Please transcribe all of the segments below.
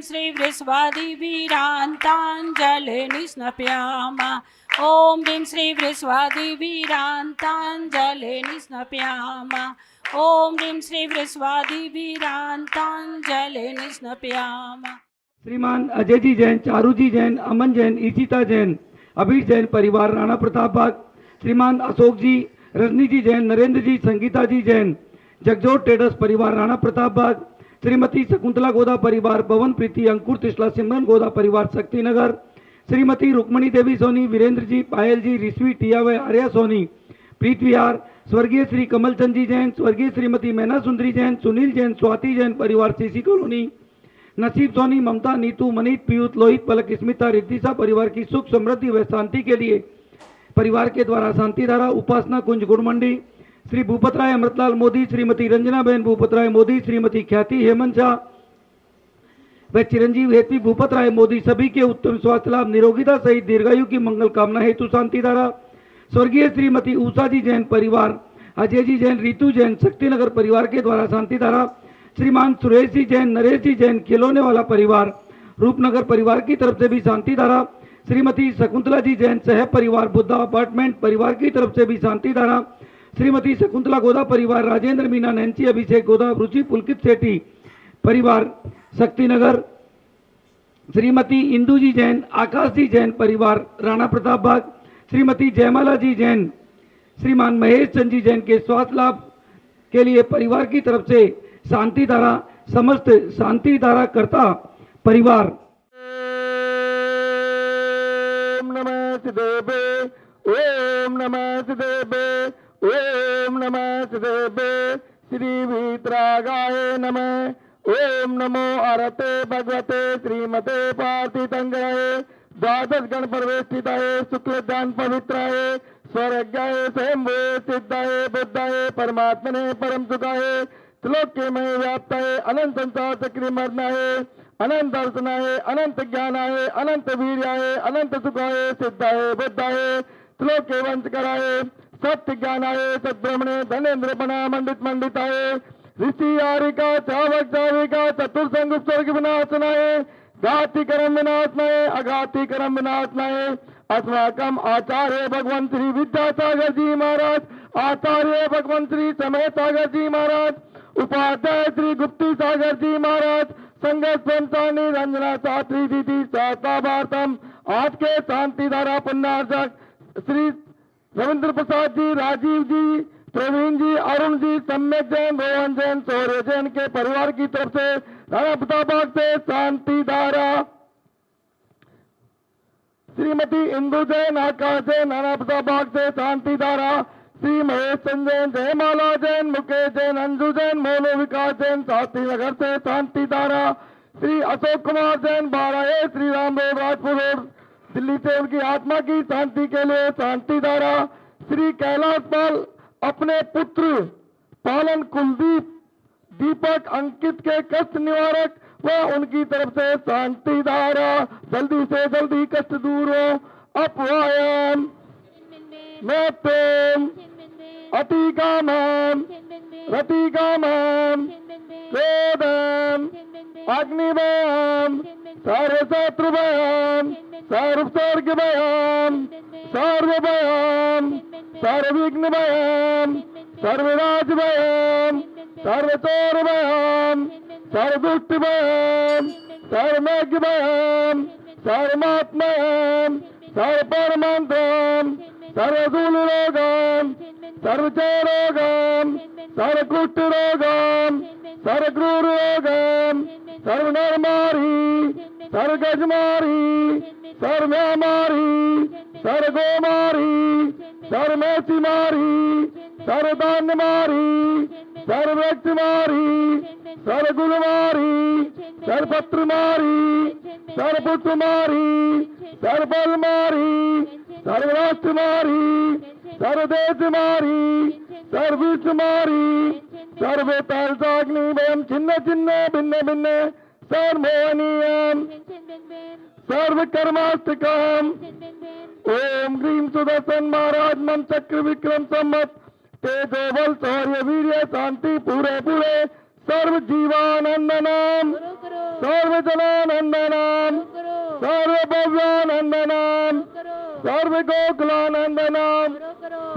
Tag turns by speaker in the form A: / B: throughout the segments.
A: श्री वृषभादिवीरान्ताञ्जलिं स्नपयामः। ॐ ह्रीं श्री वृषभादिवीरान्ताञ्जलिं स्नपयामः। ॐ ह्रीं श्री वृषभादिवीरान्ताञ्जलिं स्नपयामः।
B: श्रीमान अजय जी जैन, चारू जी जैन, अमन जैन, ईशिता जैन, अभीर जैन परिवार राणा प्रताप बाग। श्रीमान अशोक जी, रजनी जी जैन, नरेंद्र जी, संगीता जी जैन, जगजोत ट्रेडर्स परिवार राणा प्रताप बाग। श्रीमती शकुंतला गोदा परिवार, पवन प्रीति, अंकुर तिसला, सिमरन गोदा परिवार शक्तिनगर। श्रीमती रुक्मणी देवी सोनी, वीरेंद्र जी, पायल जी, ऋषि टियावे, आर्या सोनी, प्रीत विहार। स्वर्गीय श्री कमलचंद जी जैन, स्वर्गीय श्रीमती मैना सुंदरी जैन, सुनील जैन, स्वाति जैन परिवार सीसी कॉलोनी। नसीब सोनी, ममता, नीतू, मनीत, पीयूष, लोहित, पलक, स्मिता, रिद्धिसा परिवार की सुख समृद्धि व शांति के लिए परिवार के द्वारा शांति धारा उपासना कुंज गुड़ मंडी। श्री भूपत राय अमृतलाल मोदी, श्रीमती रंजना बहन भूपत राय मोदी, श्रीमती ख्याति हेमंत शाह व चिरंजीव हेतवी भूपत राय मोदी सभी के उत्तम स्वास्थ्य लाभ, निरोगिता सहित दीर्घायु की मंगल कामना हेतु शांति धारा। स्वर्गीय श्रीमती उषा जी जैन परिवार, अजय जी जैन, रीतू जैन, शक्तिनगर परिवार के द्वारा शांति धारा। श्रीमान सुरेश जी जैन, नरेश जी जैन, खिलौने वाला परिवार रूपनगर परिवार की तरफ से भी शांति धारा। श्रीमती शकुंतला जी जैन, सह परिवार बुद्धा अपार्टमेंट परिवार की तरफ से भी शांति धारा। श्रीमती शकुंतला गोदा परिवार, राजेंद्र मीना, नैन्सी, अभिषेक गोदा, रुचि, पुलकित सेठी परिवार शक्तिनगर। श्रीमती इंदू जी जैन, आकाश जी जैन परिवार राणा प्रताप बाग। श्रीमती जयमाला जी जैन, श्रीमान महेश चंद जी जैन के स्वास्थ्य लाभ के लिए परिवार की तरफ से शांति धारा, समस्त शांति धारा करता परिवार।
C: ओम नमः शिवाय, ओम नमः शिवाय, ओम नमः शिवाय। श्री वीतरागाय नमः। ओम नमो अरते भगवते श्रीमते पार्थितंगराय द्वादश गण परवेष्टिताय शुक्लदान पवित्राय स्वर्गाय स्वयंभू सिद्धाय बुद्धाय परमात्मने परम सुखाय त्रिलोक्य में व्याप्ताय अनंत संसार चक्री मरणाय अनंत दर्शनाय अनंत ज्ञानाय अनंत वीर्याय अनंत सुखाय सिद्धाय बुद्धाय त्रिलोक्य वंश कराय सत्य ज्ञानाय सद्ब्रह्मणे धनेन्द्र पणा मंडित मंडिताय ऋषि आरिका चावक चाविका चतुर्संग स्वर्ग विनाशनाय घाति कर्म विनाशनाय अघाति कर्म विनाशनाय अस्माकम आचार्य भगवान श्री विद्यासागर जी महाराज, आचार्य भगवान श्री समय सागर जी महाराज, उपाध्याय श्री गुप्ती सागर जी महाराज, संगत पंचानी रंजना शास्त्री दीदी सहता भारतम आज के शांति धारा पुण्यार्चक श्री रविंद्र प्रसाद जी, राजीव जी, प्रवीण जी, अरुण जी, सम्यक जैन, रोहन जैन, सौर्य जैन के परिवार की तरफ से राणा प्रताप बाग से शांति धारा। श्रीमती इंदु जैन, आकाश जैन, राणा प्रताप बाग से शांति धारा। श्री महेश चंद जैन, जयमाला जैन, मुकेश जैन, अंजू जैन, मोनो विकास जैन, शास्त्री नगर से शांति धारा। Shri Ashok Kumar Jain, 12A Shri Ram road, Rajpur road, Delhi से उनकी आत्मा की शांति के लिए शांति धारा। श्री कैलाश पाल अपने पुत्र पालन कुलदीप दीपक अंकित के कष्ट निवारक व उनकी तरफ से शांति धारा। जल्दी से जल्दी कष्ट दूर हो। अपवायम मेत्तम अतिकामम रतिकामम वेदम अग्निभयम सर्वशत्रुभयम सर्वसर्गभयम सर्वभयम सर्वविघ्नभयम सर्वराजभयम सर्वचोरभयम सर्वदुष्टभयम सर्वज्ञभयम सर्वमात्मयम सर्वपरमान्तम सर्वदूलरोगम सर्वचरोगम सर्वकुष्ठरोगम सर्वक्रूररोगम सर्वनरमारी सर्वगजमारी सर्वम्यामारी सर्वगोमारी सर्वमेचिमारी सर्वदान्यमारी सर्वव्यक्तिमारी सर्वगुणमारी सर्वपत्रमारी सर्वपुत्रमारी सर्वबलमारी सर्वराष्ट्रमारी सर्वदेशमारी सर्वविश्वमारी सर्वतलसाग्निभयं छिन्न छिन्न भिन्न भिन्न सर्वमोहनीयं सर्वकर्माष्टकम्। ओम ग्रीम सुदर्शन महाराज मन चक्र विक्रम सम्मत तेजो बल शौर्य वीर्य शांति पूरे पूरे सर्वजीवानंदनम सर्वजनानंदनम सर्वभव्यानंदनम सर्वगोकुलानंदनम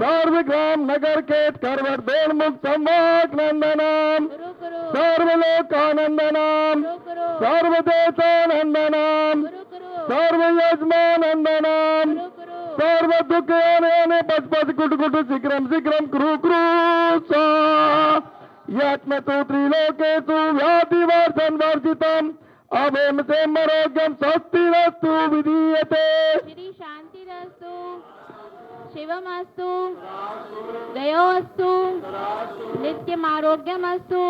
C: सर्वग्राम नगर केत करवर्धोन्मुख संवाक नंदनम सर्वलोकानंदनम सर्वदेशानंदनम सर्वयजमानंदनम सर्व दुख याने पच पच गुट गुट शीघ्रम शीघ्रम क्रू क्रू सा यात्मतो त्रिलोकेषु व्याधिवर्धन वर्जितम अभेम से मरोग्यम स्वस्तिरस्तु विधीयते।
D: श्री शांतिरस्तु शिवमस्तु दयोस्तु नित्यमारोग्यमस्तु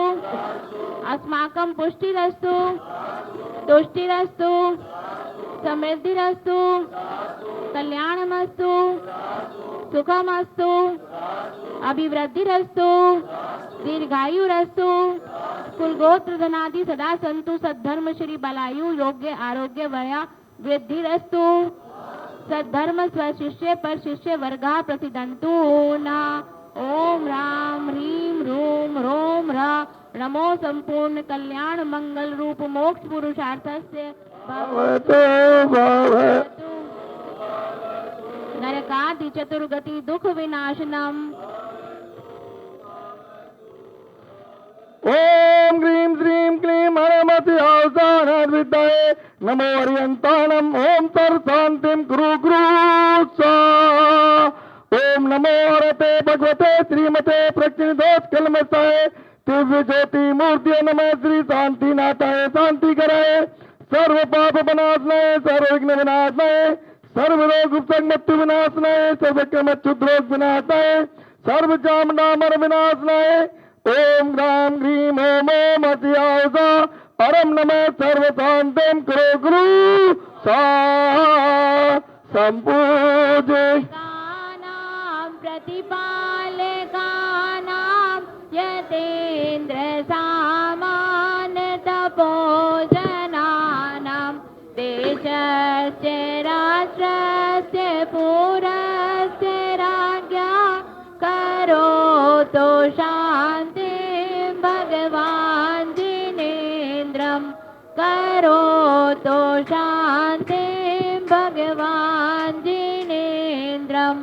D: अस्माकं पुष्टिरस्तु तुष्टिरस्तु समृद्धिरस्तु कल्याणमस्तु सुखमस्तु अभिवृद्धिरस्तु दीर्घायुरस्तु कुलगोत्र धनादि सदा संतु सद्धर्म श्री बलायु योग्य आरोग्य वया वृद्धिरस्तु सद्धर्म स्वशिष्य पर शिष्य वर्गा प्रतिदंतु न ओम राम ह्रीं रूम रोम रा नमो संपूर्ण कल्याण मंगल रूप मोक्ष पुरुषार्थस्य
C: भवतो भवतु
D: नरकादि चतुर्गति दुख विनाशनम
C: ओम ग्रीं श्रीं क्लीं हरमति आसानर्विद्महे नमो अर्यन्ताणम् ओम सर्वशान्तिं कुरु कुरु स्वाहा। ओम नमो हरते भगवते श्रीमते प्रक्षिणोत्कलमस्ताय दिव्य ज्योति मूर्ति नमः श्री शांतिनाथाय शांति कराय सर्व पाप विनाशनाय सर्व विघ्न विनाशनाय सर्व रोग मृत्यु विनाशनाय सर्व क्रम क्षुद्रोग विनाशनाय सर्व जाम नामर विनाशनाय ओम ग्राम ग्रीं ओम ओम अतिआसा परम नमः सर्व शांतिं कुरु गुरु स्वाहा। संपूज्य
D: प्रतिपालकानां यतेन्द्र सामान्य तपोजनानां देशस्य राष्ट्रस्य पुरस्य राज्ञा करोतु शान्तिं भगवान् जिनेन्द्रं करोतु शान्तिं भगवान् जिनेन्द्रम्।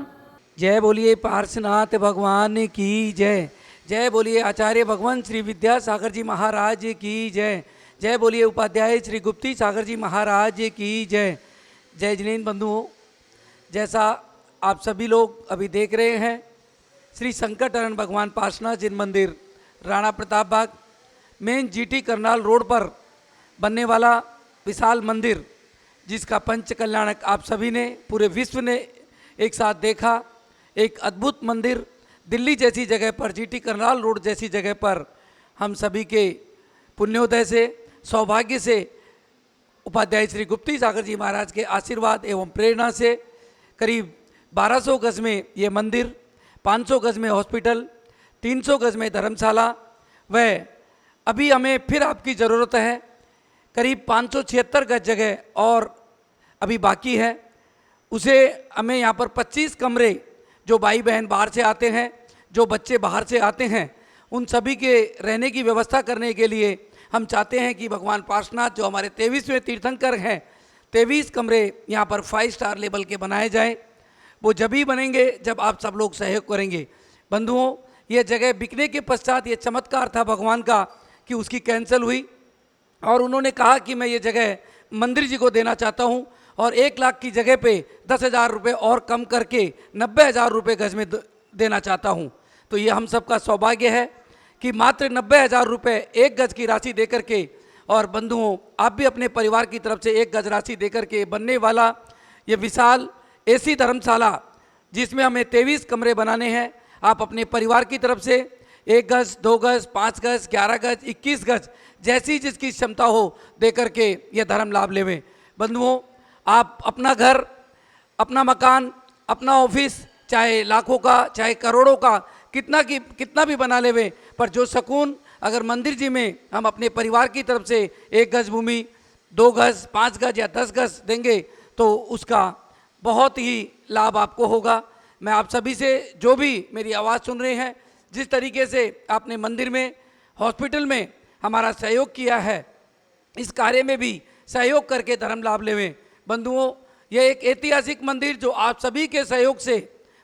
B: जय बोलिए पार्श्वनाथ भगवान की जय। जय बोलिए आचार्य भगवान श्री विद्यासागर जी महाराज की जय। जय बोलिए उपाध्याय श्री गुप्ती सागर जी महाराज की जय। जय जिनेन्द्र बंधुओं, जैसा आप सभी लोग अभी देख रहे हैं, श्री संकटहरण भगवान पार्श्वनाथ जिन मंदिर राणा प्रताप बाग मेन जीटी करनाल रोड पर बनने वाला विशाल मंदिर, जिसका पंच कल्याणक आप सभी ने पूरे विश्व ने एक साथ देखा। एक अद्भुत मंदिर दिल्ली जैसी जगह पर, जीटी करनाल रोड जैसी जगह पर हम सभी के पुण्योदय से, सौभाग्य से, उपाध्याय श्री गुप्ती सागर जी महाराज के आशीर्वाद एवं प्रेरणा से करीब 1200 गज में ये मंदिर, 500 गज में हॉस्पिटल, 300 गज में धर्मशाला, वह अभी हमें फिर आपकी ज़रूरत है करीब 576 गज जगह और अभी बाकी है। उसे हमें यहाँ पर 25 कमरे, जो भाई बहन बाहर से आते हैं, जो बच्चे बाहर से आते हैं, उन सभी के रहने की व्यवस्था करने के लिए हम चाहते हैं कि भगवान पार्श्वनाथ जो हमारे 23वें तीर्थंकर हैं, 23 कमरे यहाँ पर 5 स्टार लेवल के बनाए जाएं। वो जब ही बनेंगे जब आप सब लोग सहयोग करेंगे। बंधुओं, ये जगह बिकने के पश्चात ये चमत्कार था भगवान का कि उसकी कैंसिल हुई और उन्होंने कहा कि मैं ये जगह मंदिर जी को देना चाहता हूँ और 1 लाख की जगह पे 10,000 रुपये और कम करके 90,000 रुपये गज में देना चाहता हूँ। तो ये हम सबका सौभाग्य है कि मात्र 90,000 रुपये 1 गज की राशि दे करके, और बंधुओं आप भी अपने परिवार की तरफ से 1 गज राशि दे करके बनने वाला ये विशाल ऐसी धर्मशाला जिसमें हमें 23 कमरे बनाने हैं, आप अपने परिवार की तरफ से 1 गज, 2 गज, 5 गज, 11 गज, 21 गज जैसी जिसकी क्षमता हो दे करके ये धर्म लाभ लेवें। बंधुओं, आप अपना घर, अपना मकान, अपना ऑफिस, चाहे लाखों का चाहे करोड़ों का कितना भी बना लेवें, पर जो सुकून अगर मंदिर जी में हम अपने परिवार की तरफ से 1 गज भूमि, 2 गज, 5 गज या 10 गज देंगे तो उसका बहुत ही लाभ आपको होगा। मैं आप सभी से, जो भी मेरी आवाज़ सुन रहे हैं, जिस तरीके से आपने मंदिर में, हॉस्पिटल में
E: हमारा सहयोग किया है, इस कार्य में भी सहयोग करके धर्म लाभ लेवें। बंधुओं, यह एक ऐतिहासिक मंदिर जो आप सभी के सहयोग से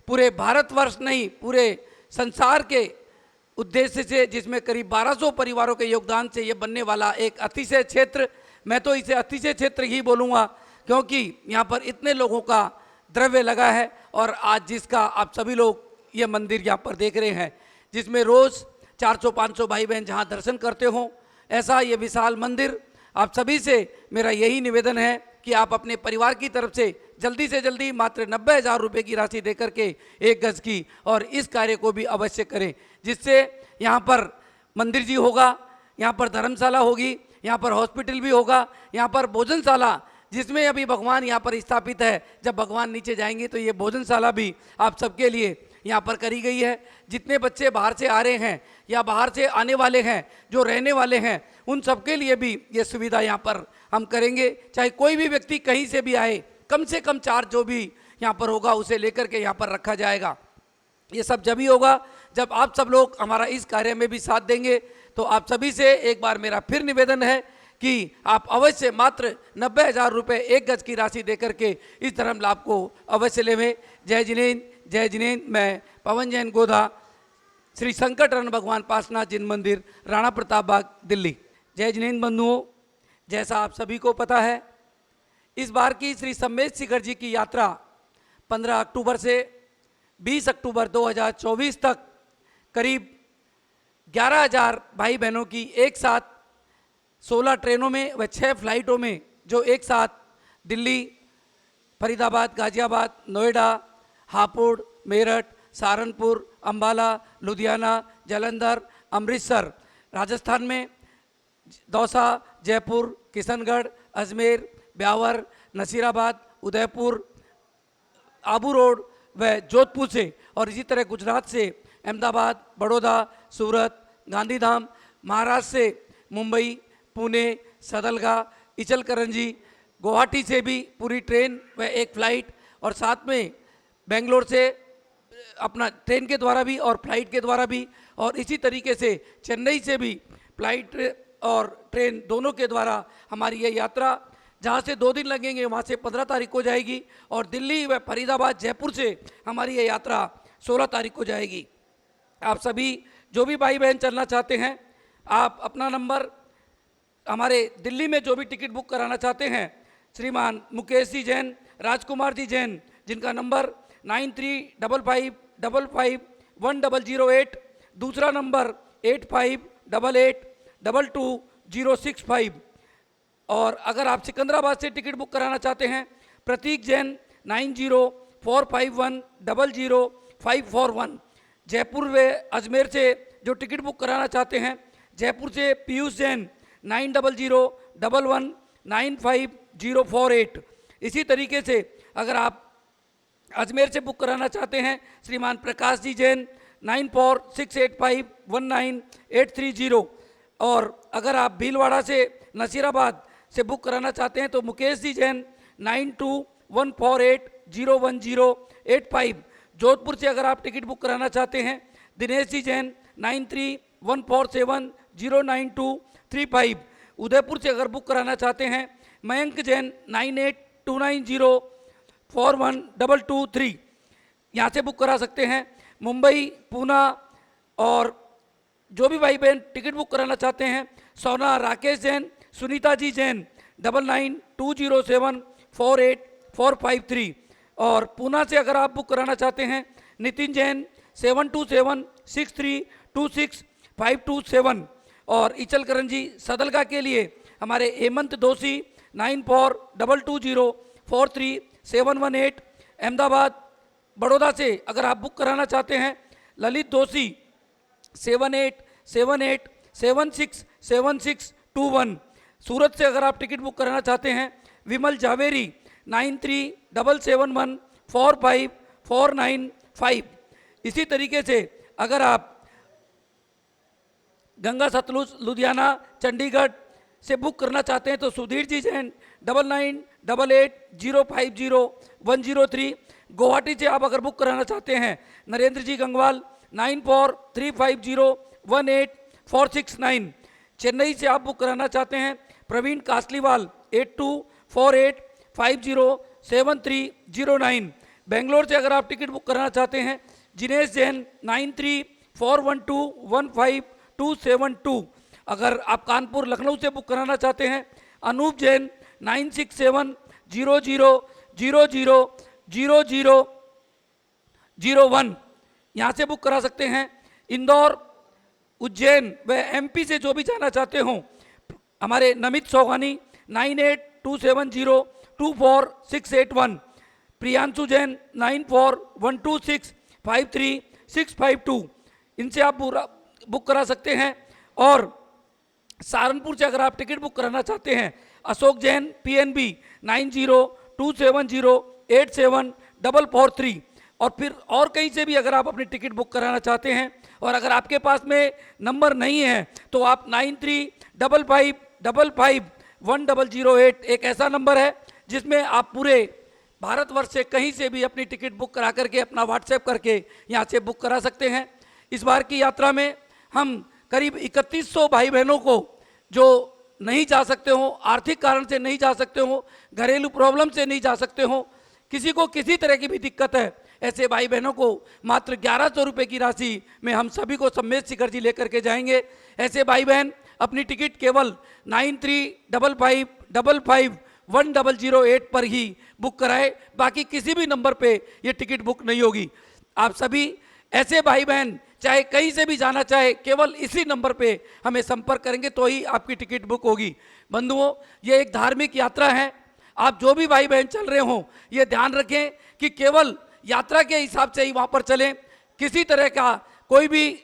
E: पूरे भारतवर्ष नहीं पूरे संसार के उद्देश्य से, जिसमें करीब 1200 परिवारों के योगदान से ये बनने वाला एक अतिशय क्षेत्र, मैं तो इसे अतिशय क्षेत्र ही बोलूँगा क्योंकि यहाँ पर इतने लोगों का द्रव्य लगा है। और आज जिसका आप सभी लोग ये मंदिर यहाँ पर देख रहे हैं, जिसमें रोज़ 400-500 भाई बहन जहाँ दर्शन करते हों, ऐसा ये विशाल मंदिर, आप सभी से मेरा यही निवेदन है कि आप अपने परिवार की तरफ से जल्दी मात्र 90,000 रुपये की राशि देकर के 1 गज की और इस कार्य को भी अवश्य करें, जिससे यहाँ पर मंदिर जी होगा, यहाँ पर धर्मशाला होगी, यहाँ पर हॉस्पिटल भी होगा, यहाँ पर भोजनशाला, जिसमें अभी भगवान यहाँ पर स्थापित है। जब भगवान नीचे जाएंगे तो ये भोजनशाला भी आप सबके लिए यहाँ पर करी गई है। जितने बच्चे बाहर से आ रहे हैं या बाहर से आने वाले हैं, जो रहने वाले हैं, उन सबके लिए भी ये सुविधा यहाँ पर हम करेंगे। चाहे कोई भी व्यक्ति कहीं से भी आए, कम से कम चार्ज जो भी यहाँ पर होगा उसे लेकर के यहाँ पर रखा जाएगा। ये सब जब ही होगा जब आप सब लोग हमारा इस कार्य में भी साथ देंगे। तो आप सभी से एक बार मेरा फिर निवेदन है कि आप अवश्य मात्र 90,000 रुपये 1 गज की राशि देकर के इस धर्म लाभ को अवश्य लेवें। जय जिनेन्द्र, जय जिनेन्द्र। मैं पवन जैन गोधा, श्री संकटहरण भगवान पासनाथ जिन मंदिर, राणा प्रताप बाग, दिल्ली। जय जिनेन्द्र बंधुओं, जैसा आप सभी को पता है, इस बार की श्री सम्मेद शिखर जी की यात्रा 15 अक्टूबर से 20 अक्टूबर 2024 तक करीब 11,000 भाई बहनों की एक साथ 16 ट्रेनों में व 6 फ्लाइटों में, जो एक साथ दिल्ली, फरीदाबाद, गाजियाबाद, नोएडा, हापुड़, मेरठ, सहारनपुर, अंबाला, लुधियाना, जालंधर, अमृतसर, राजस्थान में दौसा, जयपुर, किशनगढ़, अजमेर, ब्यावर, नसीराबाद, उदयपुर, आबू रोड व जोधपुर से, और इसी तरह गुजरात से अहमदाबाद, बड़ौदा, सूरत, गांधीधाम, महाराष्ट्र से मुंबई, पुणे, सदलगा, इचलकरंजी, गुवाहाटी से भी पूरी ट्रेन व एक फ़्लाइट, और साथ में बेंगलोर से अपना ट्रेन के द्वारा भी और फ्लाइट के द्वारा भी, और इसी तरीके से चेन्नई से भी फ्लाइट और ट्रेन दोनों के द्वारा हमारी ये यात्रा, जहाँ से 2 दिन लगेंगे वहाँ से 15 तारीख को जाएगी, और दिल्ली व फरीदाबाद, जयपुर से हमारी ये यात्रा 16 तारीख को जाएगी। आप सभी जो भी भाई बहन चलना चाहते हैं, आप अपना नंबर, हमारे दिल्ली में जो भी टिकट बुक कराना चाहते हैं, श्रीमान मुकेश जी जैन, राजकुमार जी जैन, जिनका नंबर 9355551008, दूसरा नंबर 8588222065, और अगर आप सिकंदराबाद से टिकट बुक कराना चाहते हैं, प्रतीक जैन 9045100541, जयपुर व अजमेर से जो टिकट बुक कराना चाहते हैं, जयपुर से पीयूष जैन 9001119548। इसी तरीके से अगर आप अजमेर से बुक कराना चाहते हैं, श्रीमान प्रकाश जी जैन 9468519830, और अगर आप भीलवाड़ा से नसीराबाद से बुक कराना चाहते हैं तो मुकेश जी जैन 9214801085। जोधपुर से अगर आप टिकट बुक कराना चाहते हैं, दिनेश जी जैन 9314709235। उदयपुर से अगर बुक कराना चाहते हैं, मयंक जैन 9829041223, यहाँ से बुक करा सकते हैं। मुंबई, पूना, और जो भी भाई बहन टिकट बुक कराना चाहते हैं, सोना राकेश जैन, सुनीता जी जैन 9920748453, और पूना से अगर आप बुक कराना चाहते हैं, नितिन जैन 7276326527, और इचलकरंजी सदलगा के लिए हमारे हेमंत दोषी 9422043718। अहमदाबाद, बड़ौदा से अगर आप बुक कराना चाहते हैं, ललित दोषी 7878767621। सूरत से अगर आप टिकट बुक कराना चाहते हैं, विमल जावेरी 9377145495। इसी तरीके से अगर आप गंगा सतलुज, लुधियाना, चंडीगढ़ से बुक करना चाहते हैं तो सुधीर जी जैन 9988050103। गुवाहाटी से आप अगर बुक कराना चाहते हैं, नरेंद्र जी गंगवाल 9435018469। चेन्नई से आप बुक कराना चाहते हैं प्रवीण कासलीवाल 8248507309। बेंगलोर से अगर आप टिकट बुक कराना चाहते हैं जिनेश जैन 9341215272। अगर आप कानपुर लखनऊ से बुक कराना चाहते हैं अनूप जैन 9670000001 यहाँ से बुक करा सकते हैं। इंदौर उज्जैन व एमपी से जो भी जाना चाहते हो हमारे नमित सोगानी 9827024681। प्रियांशु जैन 9412653652 इनसे आप बुक करा सकते हैं। और सहारनपुर से अगर आप टिकट बुक कराना चाहते हैं अशोक जैन PNB 9027087443। और फिर और कहीं से भी अगर आप अपनी टिकट बुक कराना चाहते हैं और अगर आपके पास में नंबर नहीं है तो आप 9355551008 एक ऐसा नंबर है जिसमें आप पूरे भारतवर्ष से कहीं से भी अपनी टिकट बुक करा करके अपना व्हाट्सएप करके यहाँ से बुक करा सकते हैं। इस बार की यात्रा में हम करीब 3100 भाई बहनों को जो नहीं जा सकते हो, आर्थिक कारण से नहीं जा सकते हो, घरेलू प्रॉब्लम से नहीं जा सकते हो, किसी को किसी तरह की भी दिक्कत है, ऐसे भाई बहनों को मात्र 1100 रुपये की राशि में हम सभी को सम्मेद शिखर जी लेकर के जाएंगे। ऐसे भाई बहन अपनी टिकट केवल 9355551008 पर ही बुक कराए, बाकी किसी भी नंबर पे ये टिकट बुक नहीं होगी। आप सभी ऐसे भाई बहन चाहे कहीं से भी जाना चाहे केवल इसी नंबर पे हमें संपर्क करेंगे तो ही आपकी टिकट बुक होगी। बंधुओं, ये एक धार्मिक यात्रा है। आप जो भी भाई बहन चल रहे हों ये ध्यान रखें कि केवल यात्रा के हिसाब से ही वहाँ पर चलें। किसी तरह का कोई भी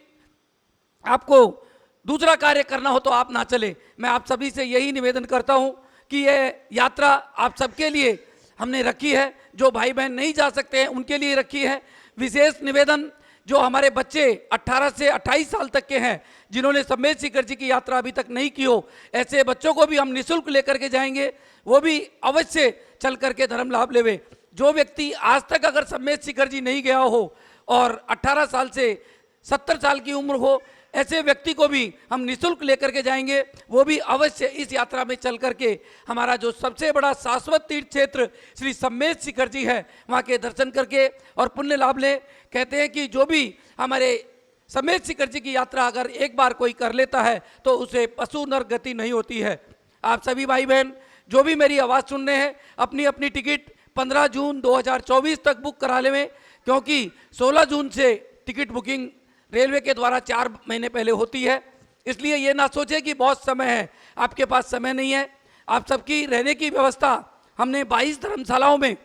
E: आपको दूसरा कार्य करना हो तो आप ना चले। मैं आप सभी से यही निवेदन करता हूँ कि ये यात्रा आप सबके लिए हमने रखी है। जो भाई बहन नहीं जा सकते हैं उनके लिए रखी है। विशेष निवेदन जो हमारे बच्चे 18 से 28 साल तक के हैं जिन्होंने सम्मेद शिखर जी की यात्रा अभी तक नहीं की हो, ऐसे बच्चों को भी हम निःशुल्क लेकर के जाएंगे, वो भी अवश्य चल करके धर्म लाभ लेवे। जो व्यक्ति आज तक अगर सम्मेद शिखर जी नहीं गया हो और 18 साल से 70 साल की उम्र हो, ऐसे व्यक्ति को भी हम निःशुल्क लेकर के जाएंगे, वो भी अवश्य इस यात्रा में चल करके हमारा जो सबसे बड़ा शाश्वत तीर्थ क्षेत्र श्री सम्मेद शिखर जी है वहाँ के दर्शन करके और पुण्य लाभ ले। कहते हैं कि जो भी हमारे सम्मेद शिखर जी की यात्रा अगर एक बार कोई कर लेता है तो उसे पशु नर गति नहीं होती है। आप सभी भाई बहन जो भी मेरी आवाज़ सुन रहे हैं अपनी अपनी टिकट 15 जून 2024 तक बुक करा लें, क्योंकि 16 जून से टिकट बुकिंग रेलवे के द्वारा 4 महीने पहले होती है। इसलिए ये ना सोचे कि बहुत समय है, आपके पास समय नहीं है। आप सबकी रहने की व्यवस्था हमने 22 धर्मशालाओं में,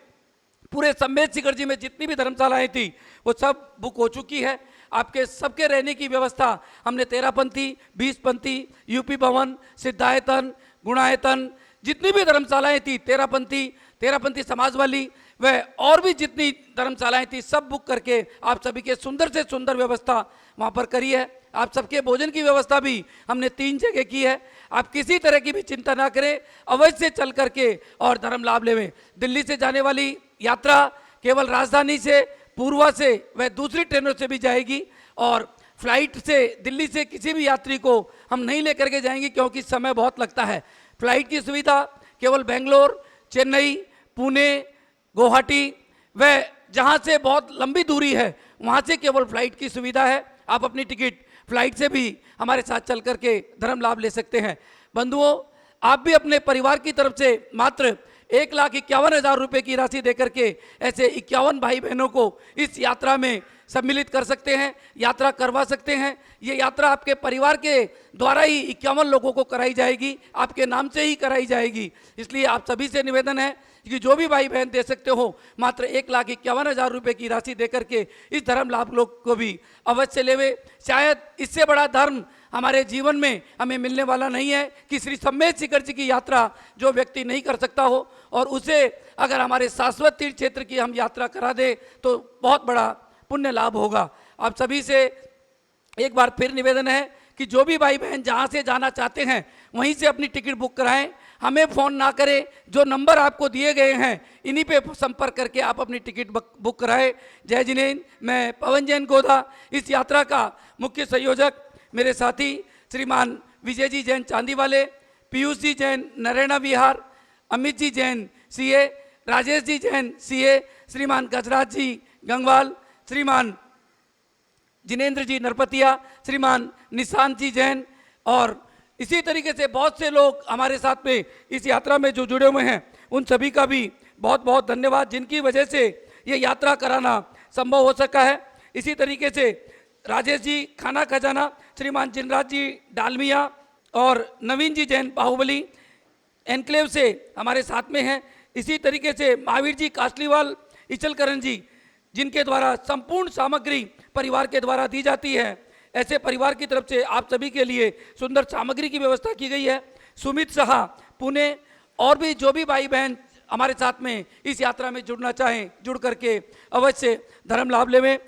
E: पूरे सम्मेद शिखर जी में जितनी भी धर्मशालाएं थी वो सब बुक हो चुकी है। आपके सबके रहने की व्यवस्था हमने 13पंथी, 20पंथी, यूपी भवन, सिद्धायतन, गुणायतन, जितनी भी धर्मशालाएं थी, तेरापंथी समाज वाली वह और भी जितनी धर्मशालाएं थी सब बुक करके आप सभी के सुंदर से सुंदर व्यवस्था वहाँ पर करी है। आप सबके भोजन की व्यवस्था भी हमने 3 जगह की है। आप किसी तरह की भी चिंता ना करें, अवश्य चल करके और धर्म लाभ लेवें। दिल्ली से जाने वाली यात्रा केवल राजधानी से, पूर्वा से वह दूसरी ट्रेनों से भी जाएगी और फ्लाइट से दिल्ली से किसी भी यात्री को हम नहीं लेकर के जाएंगे क्योंकि समय बहुत लगता है। फ्लाइट की सुविधा केवल बेंगलोर, चेन्नई, पुणे, गुवाहाटी व जहाँ से बहुत लंबी दूरी है वहाँ से केवल फ्लाइट की सुविधा है। आप अपनी टिकट फ्लाइट से भी हमारे साथ चल करके धर्म लाभ ले सकते हैं। बंधुओं, आप भी अपने परिवार की तरफ से मात्र 1,51,000 रुपये की राशि देकर के ऐसे 51 भाई बहनों को इस यात्रा में सम्मिलित कर सकते हैं, यात्रा करवा सकते हैं। ये यात्रा आपके परिवार के द्वारा ही 51 लोगों को कराई जाएगी, आपके नाम से ही कराई जाएगी। इसलिए आप सभी से निवेदन है कि जो भी भाई बहन दे सकते हो मात्र 1,51,000 रुपये की राशि देकर के इस धर्म लाभ लोग को भी अवश्य लेवे। शायद इससे बड़ा धर्म हमारे जीवन में हमें मिलने वाला नहीं है कि श्री सम्मेद शिखर जी की यात्रा जो व्यक्ति नहीं कर सकता हो और उसे अगर हमारे शाश्वत तीर्थ क्षेत्र की हम यात्रा करा दे तो बहुत बड़ा पुण्य लाभ होगा। आप सभी से एक बार फिर निवेदन है कि जो भी भाई बहन जहाँ से जाना चाहते हैं वहीं से अपनी टिकट बुक कराएं, हमें फ़ोन ना करें। जो नंबर आपको दिए गए हैं इन्हीं पे संपर्क करके आप अपनी टिकट बुक कराएं। जय जिनेन्द्र। मैं पवन जैन गोधा, इस यात्रा का मुख्य संयोजक मेरे साथी श्रीमान विजय जी जैन चांदी वाले, पीयूष जी जैन नरेना विहार, अमित जी जैन सीए, राजेश जी जैन सीए, श्रीमान गजराज जी गंगवाल, श्रीमान जिनेंद्र जी नरपतिया, श्रीमान निशांत जी जैन और इसी तरीके से बहुत से लोग हमारे साथ में इस यात्रा में जो जुड़े हुए हैं, उन सभी का भी बहुत बहुत धन्यवाद, जिनकी वजह से ये यात्रा कराना संभव हो सका है। इसी तरीके से राजेश जी खाना खजाना, श्रीमान जिनराज जी डालमिया और नवीन जी जैन बाहुबली एनक्लेव से हमारे साथ में हैं। इसी तरीके से महावीर जी कासलीवाल इचलकरण जी, जिनके द्वारा संपूर्ण सामग्री परिवार के द्वारा दी जाती है। ऐसे परिवार की तरफ से आप सभी के लिए सुंदर सामग्री की व्यवस्था की गई है। सुमित साहा पुणे और भी जो भी भाई बहन हमारे साथ में इस यात्रा में जुड़ना चाहें, जुड़ करके अवश्य धर्म लाभ लेवें।